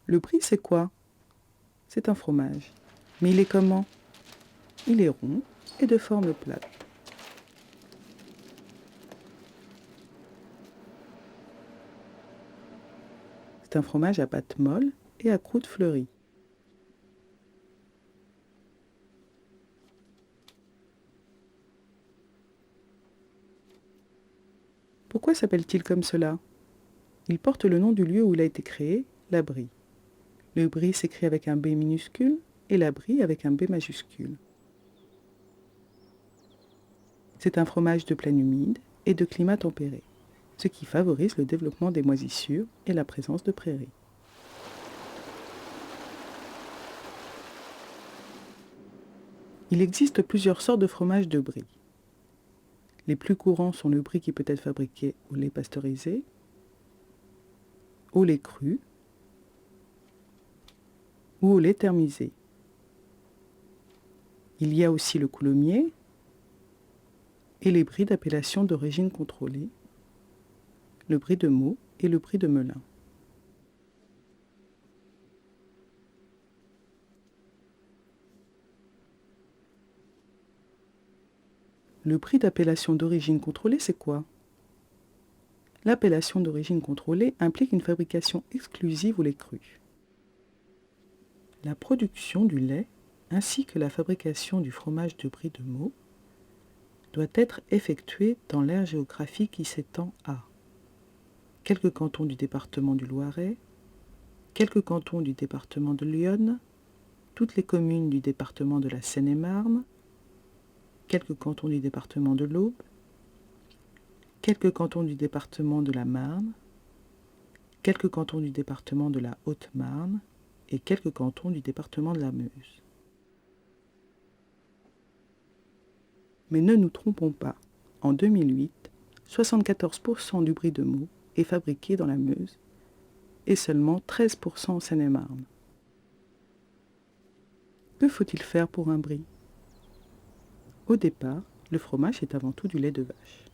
Le brie, c'est quoi? C'est un fromage. Mais il est comment? Il est rond et de forme plate. C'est un fromage à pâte molle et à croûte fleurie. Pourquoi s'appelle-t-il comme cela? Il porte le nom du lieu où il a été créé, la Brie. Le brie s'écrit avec un B minuscule et la Brie avec un B majuscule. C'est un fromage de plaine humide et de climat tempéré, ce qui favorise le développement des moisissures et la présence de prairies. Il existe plusieurs sortes de fromages de brie. Les plus courants sont le brie qui peut être fabriqué au lait pasteurisé, au lait cru ou au lait thermisé. Il y a aussi le coulommiers et les bries d'appellation d'origine contrôlée, le brie de Meaux et le brie de Melun. Le brie d'appellation d'origine contrôlée, c'est quoi? L'appellation d'origine contrôlée implique une fabrication exclusive au lait cru. La production du lait ainsi que la fabrication du fromage de brie de Meaux doit être effectuée dans l'aire géographique qui s'étend à quelques cantons du département du Loiret, quelques cantons du département de l'Yonne, toutes les communes du département de la Seine-et-Marne, quelques cantons du département de l'Aube, quelques cantons du département de la Marne, quelques cantons du département de la Haute-Marne et quelques cantons du département de la Meuse. Mais ne nous trompons pas, en 2008, 74% du brie de Meaux est fabriqué dans la Meuse et seulement 13% en Seine-et-Marne. Que faut-il faire pour un brie? Au départ, le fromage est avant tout du lait de vache.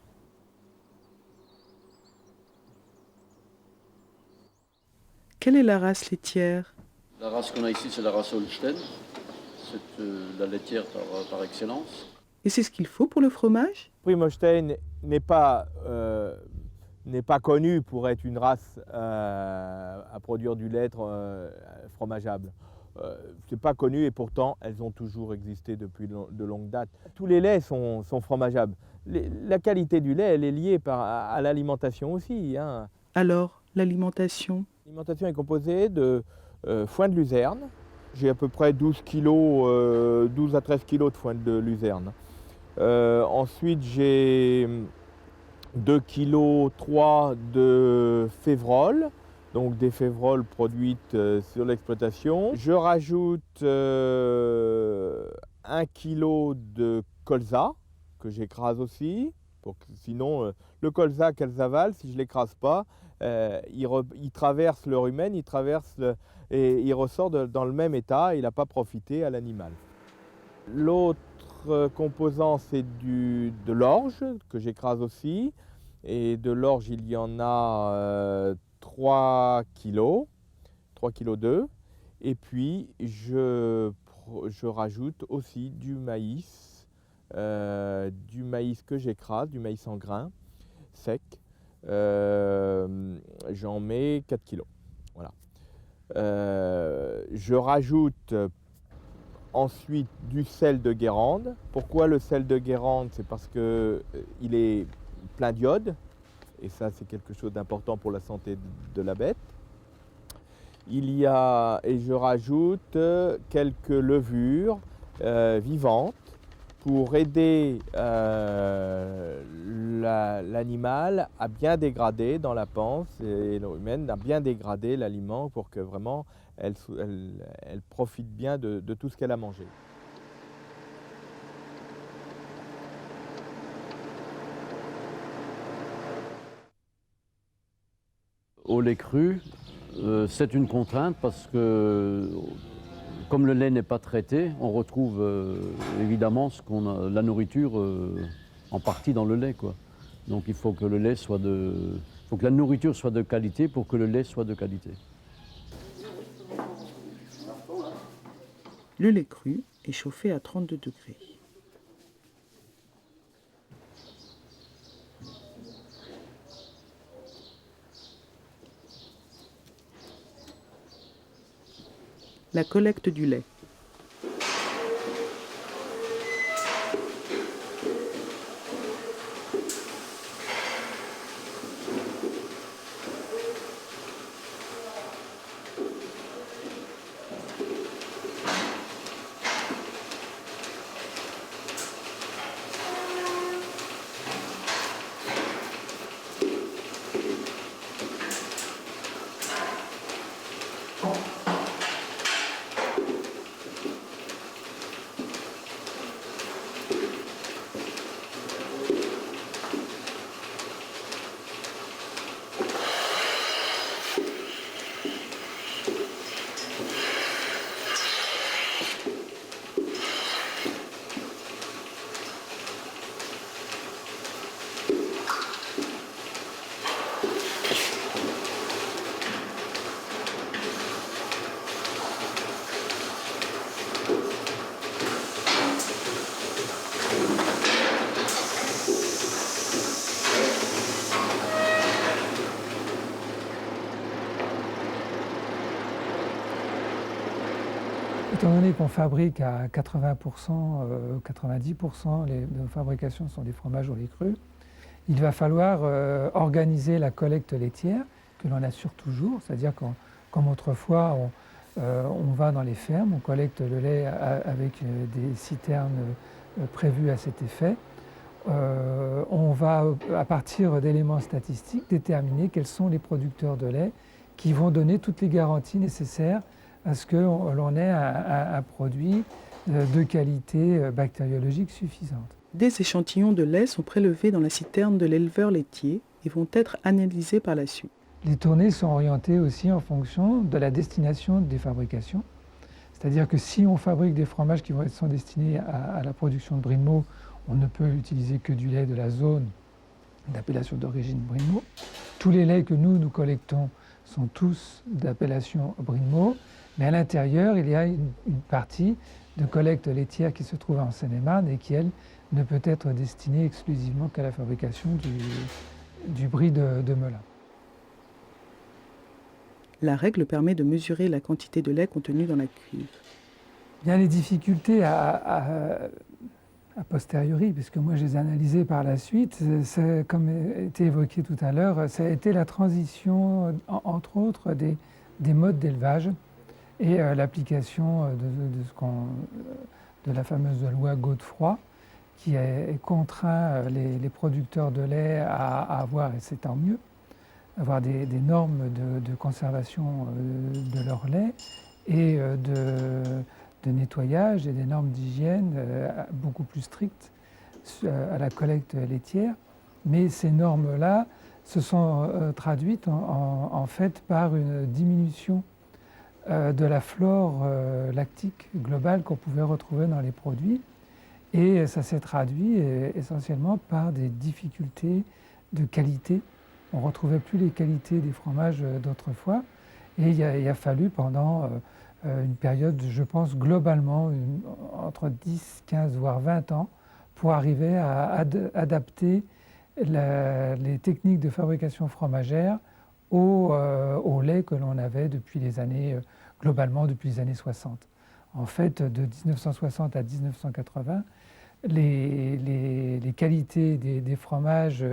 Quelle est la race laitière? La race qu'on a ici, c'est la race Holstein. C'est la laitière par excellence. Et c'est ce qu'il faut pour le fromage? Brie Holstein n'est pas connu pour être une race à produire du lait fromageable. C'est pas connu et pourtant elles ont toujours existé depuis de longues dates. Tous les laits sont fromageables. La qualité du lait, elle est liée à l'alimentation aussi, hein. Alors, l'alimentation? L'alimentation est composée de foin de luzerne. J'ai à peu près 12 à 13 kilos de foin de luzerne. Ensuite, j'ai 2,3 kg de févrole, donc des févroles produites sur l'exploitation. Je rajoute 1 kg de colza, que j'écrase aussi. Sinon, le colza qu'elles avalent, si je ne l'écrase pas, il traverse le rumen, et il ressort dans le même état, il n'a pas profité à l'animal. L'autre composant, c'est de l'orge que j'écrase aussi. Et de l'orge, il y en a 3 kg, 3,2 kg. Et puis, je rajoute aussi du maïs que j'écrase, du maïs en grains, sec. J'en mets 4 kg. Voilà. Je rajoute ensuite du sel de Guérande. Pourquoi le sel de Guérande? C'est parce qu'il est plein d'iode, et ça c'est quelque chose d'important pour la santé de la bête. Et je rajoute quelques levures vivantes pour aider l'animal à bien dégrader dans la panse et le rumen, à bien dégrader l'aliment pour que vraiment elle profite bien de tout ce qu'elle a mangé. Au lait cru, c'est une contrainte parce que comme le lait n'est pas traité, on retrouve évidemment la nourriture en partie dans le lait, quoi. Donc il faut que la nourriture soit de qualité pour que le lait soit de qualité. Le lait cru est chauffé à 32 degrés. La collecte du lait. Étant donné qu'on fabrique à 80%, 90%, nos fabrications sont des fromages au lait cru, il va falloir organiser la collecte laitière, que l'on assure toujours, c'est-à-dire que comme autrefois, on va dans les fermes, on collecte le lait avec des citernes prévues à cet effet. On va, à partir d'éléments statistiques, déterminer quels sont les producteurs de lait qui vont donner toutes les garanties nécessaires à ce que l'on ait un produit de qualité bactériologique suffisante. Des échantillons de lait sont prélevés dans la citerne de l'éleveur laitier et vont être analysés par la suite. Les tournées sont orientées aussi en fonction de la destination des fabrications. C'est-à-dire que si on fabrique des fromages qui sont destinés à la production de brie de Meaux, on ne peut utiliser que du lait de la zone d'appellation d'origine brie de Meaux. Tous les laits que nous collectons sont tous d'appellation brie de Meaux, mais à l'intérieur, il y a une partie de collecte laitière qui se trouve en Seine-et-Marne et qui, elle, ne peut être destinée exclusivement qu'à la fabrication du brie de Melun. La règle permet de mesurer la quantité de lait contenue dans la cuve. Bien, les difficultés a posteriori, puisque moi je les ai analysées par la suite, comme a été évoqué tout à l'heure, ça a été la transition, entre autres, des modes d'élevage et l'application de la fameuse loi Godefroy, qui a contraint les producteurs de lait à avoir, et c'est tant mieux, avoir des normes de conservation de leur lait et de nettoyage et des normes d'hygiène beaucoup plus strictes à la collecte laitière. Mais ces normes-là se sont traduites en fait par une diminution de la flore lactique globale qu'on pouvait retrouver dans les produits. Et ça s'est traduit essentiellement par des difficultés de qualité. On ne retrouvait plus les qualités des fromages d'autrefois. Et il a fallu pendant une période, je pense, globalement, entre 10, 15, voire 20 ans, pour arriver à adapter les techniques de fabrication fromagère au lait que l'on avait depuis les années, globalement depuis les années 60. En fait, de 1960 à 1980, les qualités des fromages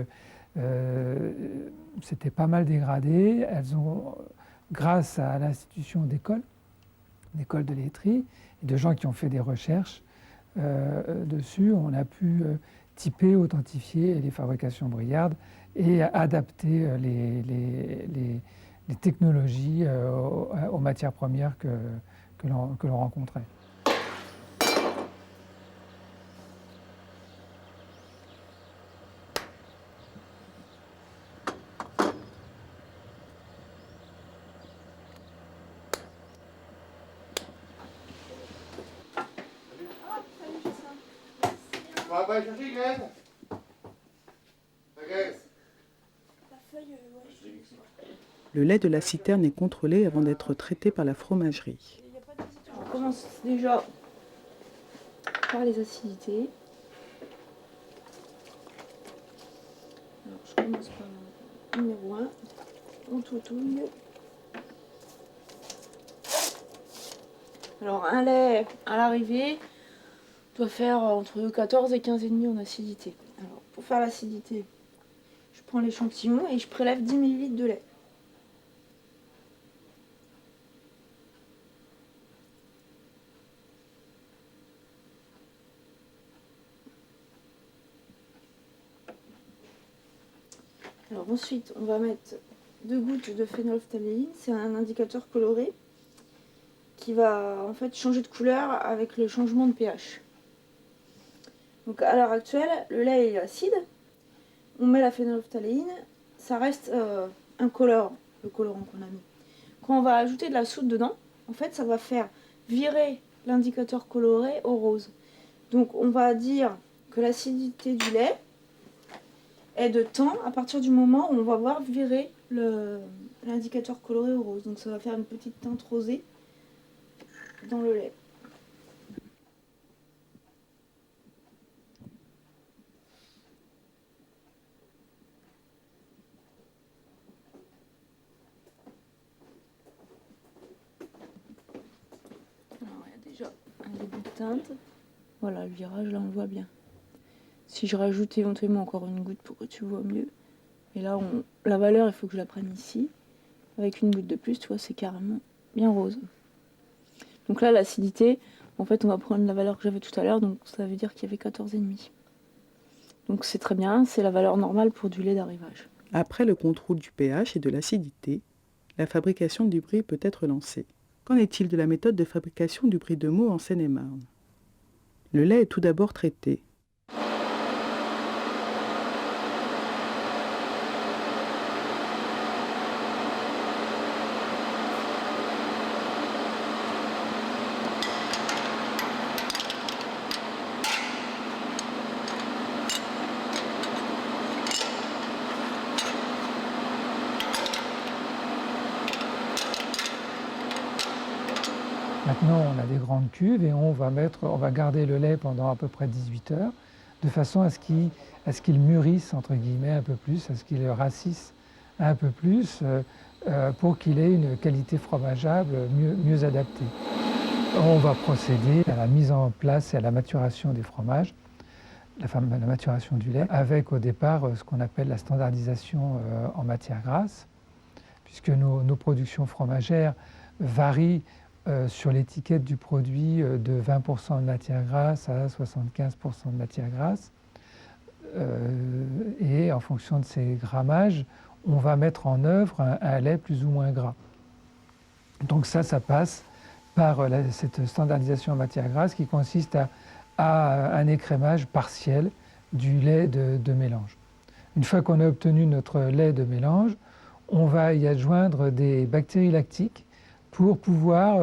s'étaient pas mal dégradées. Elles ont, grâce à l'institution d'écoles de laiterie, et de gens qui ont fait des recherches dessus, on a pu typer, authentifier les fabrications brillardes et adapter les technologies aux matières premières que l'on rencontrait. Le lait de la citerne est contrôlé avant d'être traité par la fromagerie. On commence déjà par les acidités. Alors, je commence par numéro 1. On toutouille. Alors, un lait à l'arrivée doit faire entre 14 et 15,5 en acidité. Alors, pour faire l'acidité, je prends l'échantillon et je prélève 10 ml de lait. Alors ensuite, on va mettre 2 gouttes de phénylphtaléine, c'est un indicateur coloré qui va en fait changer de couleur avec le changement de pH. Donc à l'heure actuelle, le lait est acide, on met la phénylphtaléine, ça reste incolore, le colorant qu'on a mis. Quand on va ajouter de la soude dedans, en fait ça va faire virer l'indicateur coloré au rose. Donc on va dire que l'acidité du lait est de temps à partir du moment où on va voir virer l'indicateur coloré au rose. Donc ça va faire une petite teinte rosée dans le lait. Alors il y a déjà un début de teinte. Voilà, le virage là on le voit bien. Si je rajoute éventuellement encore une goutte pour que tu vois mieux. Et là, la valeur, il faut que je la prenne ici. Avec une goutte de plus, tu vois, c'est carrément bien rose. Donc là, l'acidité, en fait, on va prendre la valeur que j'avais tout à l'heure. Donc ça veut dire qu'il y avait 14,5. Donc c'est très bien, c'est la valeur normale pour du lait d'arrivage. Après le contrôle du pH et de l'acidité, la fabrication du brie peut être lancée. Qu'en est-il de la méthode de fabrication du brie de Meaux en Seine-et-Marne? Le lait est tout d'abord traité. Maintenant, on a des grandes cuves et on va garder le lait pendant à peu près 18 heures, de façon à ce qu'il mûrisse, entre guillemets, un peu plus, à ce qu'il rassisse un peu plus, pour qu'il ait une qualité fromageable mieux adaptée. On va procéder à la mise en place et à la maturation des fromages, la maturation du lait, avec au départ ce qu'on appelle la standardisation en matière grasse, puisque nos productions fromagères varient sur l'étiquette du produit de 20% de matière grasse à 75% de matière grasse. Et en fonction de ces grammages, on va mettre en œuvre un lait plus ou moins gras. Donc ça passe par cette standardisation en matière grasse qui consiste à un écrémage partiel du lait de mélange. Une fois qu'on a obtenu notre lait de mélange, on va y adjoindre des bactéries lactiques pour pouvoir,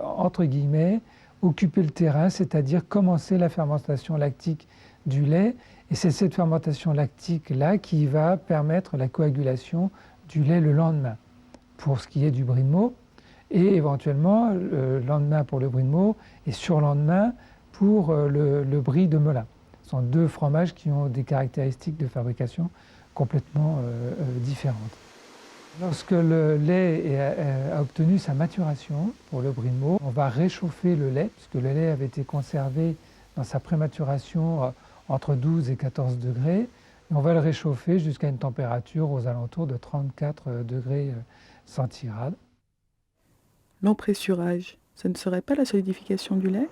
entre guillemets, occuper le terrain, c'est-à-dire commencer la fermentation lactique du lait. Et c'est cette fermentation lactique-là qui va permettre la coagulation du lait le lendemain, pour ce qui est du brie de Meaux, et éventuellement le lendemain pour le brie de Meaux et surlendemain pour le brie de Melun. Ce sont deux fromages qui ont des caractéristiques de fabrication complètement différentes. Lorsque le lait a obtenu sa maturation pour le brie de Meaux, on va réchauffer le lait, puisque le lait avait été conservé dans sa prématuration entre 12 et 14 degrés. Et on va le réchauffer jusqu'à une température aux alentours de 34 degrés centigrades. L'empressurage, ce ne serait pas la solidification du lait?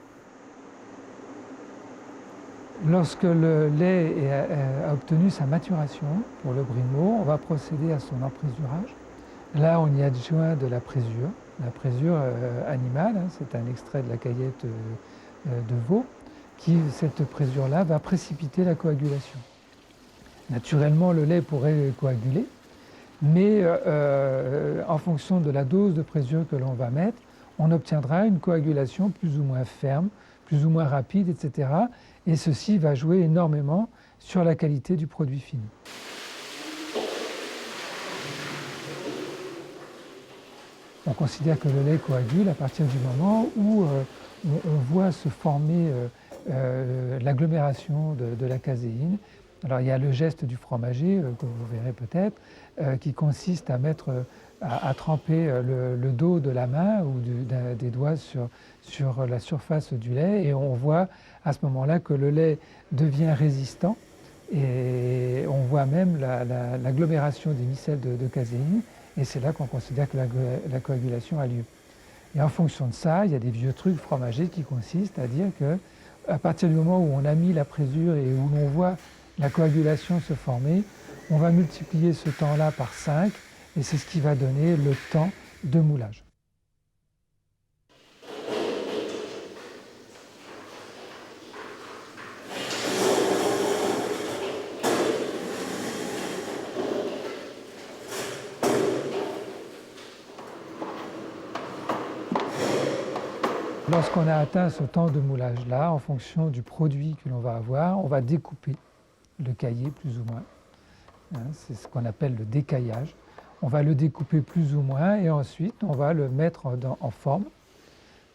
Lorsque le lait a obtenu sa maturation pour le brie de Meaux, on va procéder à son empresurage. Là, on y adjoint de la présure animale, hein, c'est un extrait de la caillette de veau, cette présure-là va précipiter la coagulation. Naturellement, le lait pourrait coaguler, mais en fonction de la dose de présure que l'on va mettre, on obtiendra une coagulation plus ou moins ferme, plus ou moins rapide, etc. Et ceci va jouer énormément sur la qualité du produit fini. On considère que le lait coagule à partir du moment où on voit se former l'agglomération de la caséine. Alors il y a le geste du fromager, que vous verrez peut-être, qui consiste à à tremper le dos de la main ou des doigts sur la surface du lait, et on voit à ce moment-là que le lait devient résistant, et on voit même l'agglomération des micelles de caséine, et c'est là qu'on considère que la coagulation a lieu. Et en fonction de ça, il y a des vieux trucs fromagers qui consistent à dire que à partir du moment où on a mis la présure et où l'on voit la coagulation se former, on va multiplier ce temps-là par 5, et c'est ce qui va donner le temps de moulage. Lorsqu'on a atteint ce temps de moulage-là, en fonction du produit que l'on va avoir, on va découper le caillé plus ou moins. C'est ce qu'on appelle le décaillage. On va le découper plus ou moins et ensuite on va le mettre en forme.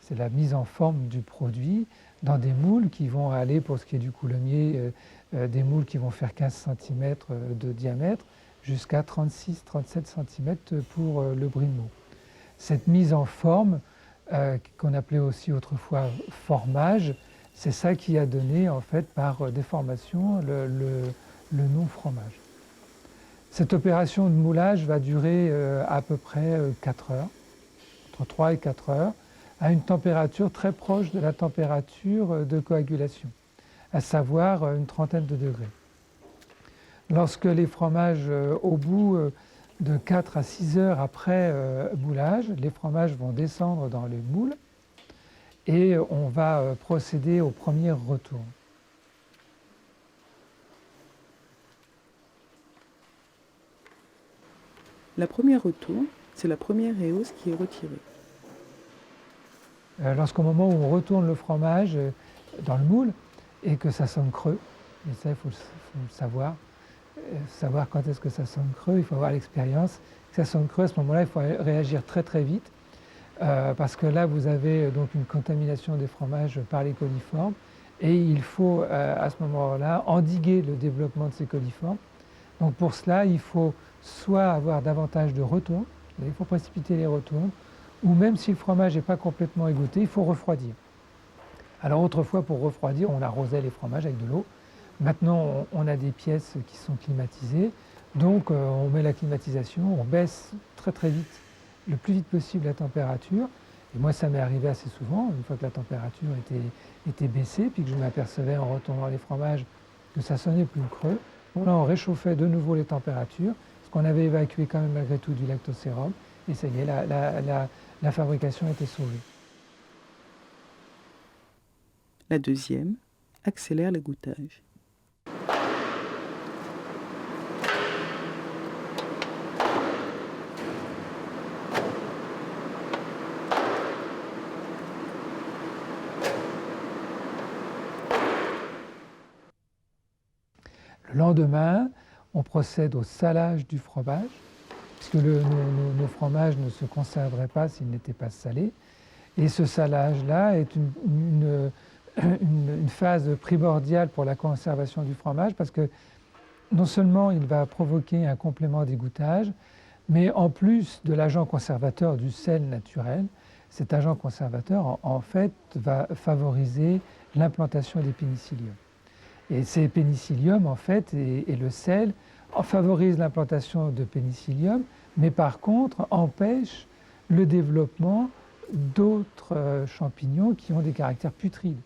C'est la mise en forme du produit dans des moules qui vont aller, pour ce qui est du coulommier, des moules qui vont faire 15 cm de diamètre jusqu'à 36-37 cm pour le brie de Meaux. Cette mise en forme, qu'on appelait aussi autrefois formage, c'est ça qui a donné en fait par déformation le nom fromage. Cette opération de moulage va durer à peu près 4 heures, entre 3 et 4 heures, à une température très proche de la température de coagulation, à savoir une trentaine de degrés. Lorsque les fromages, au bout de 4 à 6 heures après moulage, les fromages vont descendre dans les moules et on va procéder au premier retour. La première retour, c'est la première éhausse qui est retirée. Lorsqu'au moment où on retourne le fromage dans le moule et que ça sonne creux, et ça il faut le savoir, savoir quand est-ce que ça sonne creux, il faut avoir l'expérience. Que ça sonne creux, à ce moment-là, il faut réagir très très vite, parce que là vous avez donc une contamination des fromages par les coliformes, et il faut à ce moment-là endiguer le développement de ces coliformes. Donc pour cela, il faut soit avoir davantage de retours, il faut précipiter les retours, ou même si le fromage n'est pas complètement égoutté, il faut refroidir. Alors autrefois, pour refroidir, on arrosait les fromages avec de l'eau. Maintenant, on a des pièces qui sont climatisées, donc on met la climatisation, on baisse très très vite, le plus vite possible la température. Et moi, ça m'est arrivé assez souvent, une fois que la température était baissée, puis que je m'apercevais en retournant les fromages que ça sonnait plus creux. Bon, là, on réchauffait de nouveau les températures, parce qu'on avait évacué quand même malgré tout du lactosérum, et ça y est, la fabrication était sauvée. La deuxième accélère l'égouttage. Le lendemain, on procède au salage du fromage, puisque nos fromages ne se conserveraient pas s'ils n'étaient pas salés. Et ce salage-là est une phase primordiale pour la conservation du fromage, parce que non seulement il va provoquer un complément d'égouttage, mais en plus de l'agent conservateur du sel naturel, cet agent conservateur en fait va favoriser l'implantation des pénicilliums. Et ces pénicilliums, en fait, et le sel favorisent l'implantation de pénicillium, mais par contre empêchent le développement d'autres champignons qui ont des caractères putrides.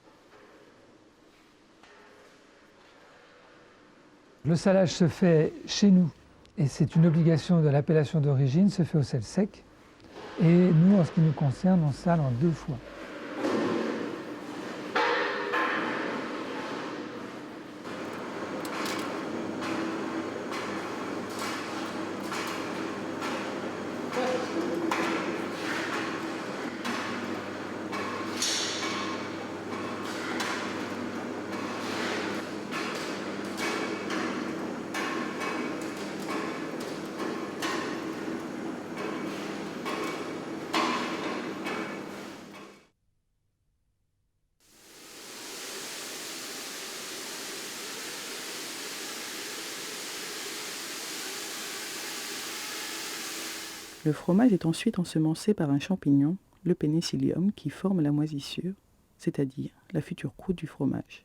Le salage se fait chez nous, et c'est une obligation de l'appellation d'origine, se fait au sel sec. Et nous, en ce qui nous concerne, on sale en 2 fois. Le fromage est ensuite ensemencé par un champignon, le pénicillium, qui forme la moisissure, c'est-à-dire la future croûte du fromage.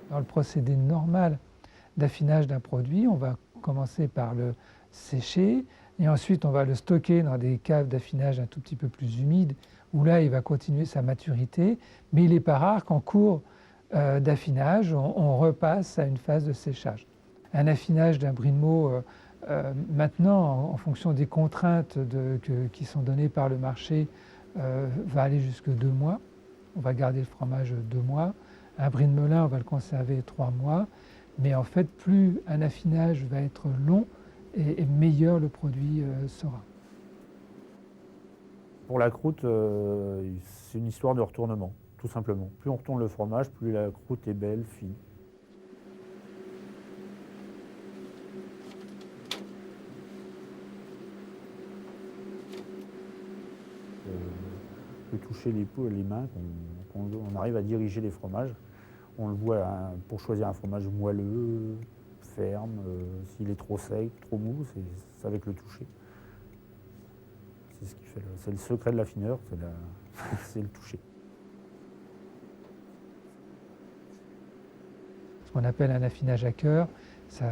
Dans le procédé normal d'affinage d'un produit, on va commencer par le sécher et ensuite on va le stocker dans des caves d'affinage un tout petit peu plus humides où là il va continuer sa maturité, mais il n'est pas rare qu'en cours d'affinage, on repasse à une phase de séchage. Un affinage d'un brie de Meaux, maintenant, en fonction des contraintes qui sont données par le marché, va aller jusque 2 mois. On va garder le fromage 2 mois. Un brie de Melun, on va le conserver 3 mois. Mais en fait, plus un affinage va être long et meilleur le produit sera. Pour la croûte, c'est une histoire de retournement, tout simplement. Plus on retourne le fromage, plus la croûte est belle, fine. On peut toucher les mains, on arrive à diriger les fromages. On le voit pour choisir un fromage moelleux, ferme, s'il est trop sec, trop mou, c'est avec le toucher. C'est ce qui fait c'est le secret de l'affineur, c'est le toucher. Ce qu'on appelle un affinage à cœur, c'est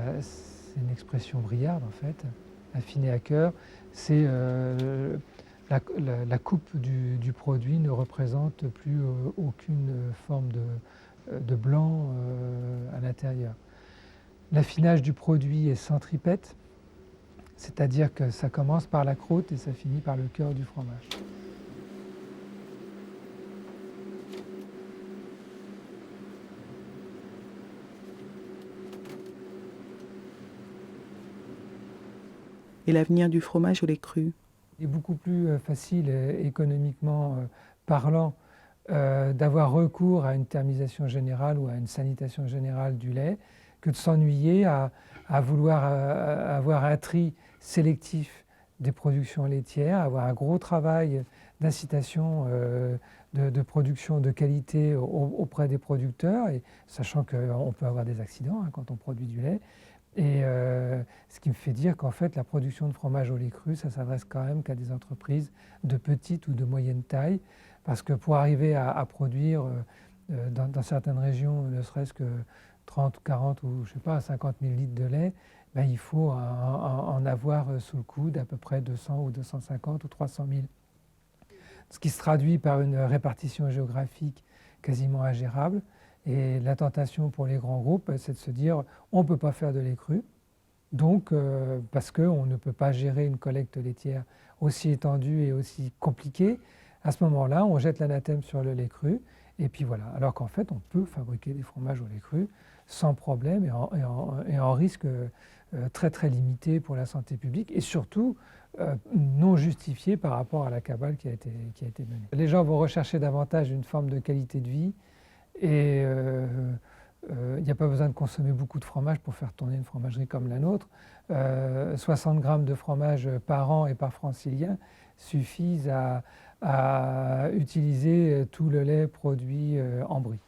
une expression briarde en fait. Affiner à cœur, c'est la coupe du produit ne représente plus aucune forme de blanc à l'intérieur. L'affinage du produit est centripète, c'est-à-dire que ça commence par la croûte et ça finit par le cœur du fromage. Et l'avenir du fromage au lait cru? Il est beaucoup plus facile, économiquement parlant, d'avoir recours à une thermisation générale ou à une sanitation générale du lait que de s'ennuyer à vouloir avoir un tri sélectif des productions laitières, avoir un gros travail d'incitation de production de qualité auprès des producteurs, et sachant qu'on peut avoir des accidents quand on produit du lait. Et ce qui me fait dire qu'en fait, la production de fromage au lait cru, ça s'adresse quand même qu'à des entreprises de petite ou de moyenne taille, parce que pour arriver à produire dans certaines régions, ne serait-ce que 30, 40 ou je sais pas, 50 000 litres de lait, ben, il faut en avoir sous le coude à peu près 200 ou 250 ou 300 000. Ce qui se traduit par une répartition géographique quasiment ingérable. Et la tentation pour les grands groupes, c'est de se dire on ne peut pas faire de lait cru, donc parce qu'on ne peut pas gérer une collecte laitière aussi étendue et aussi compliquée. À ce moment-là, on jette l'anathème sur le lait cru, et puis voilà. Alors qu'en fait, on peut fabriquer des fromages au lait cru sans problème et en risque très très limité pour la santé publique, et surtout non justifié par rapport à la cabale qui a été menée. Les gens vont rechercher davantage une forme de qualité de vie. Et il n'y a pas besoin de consommer beaucoup de fromage pour faire tourner une fromagerie comme la nôtre. 60 grammes de fromage par an et par francilien suffisent à utiliser tout le lait produit en brie.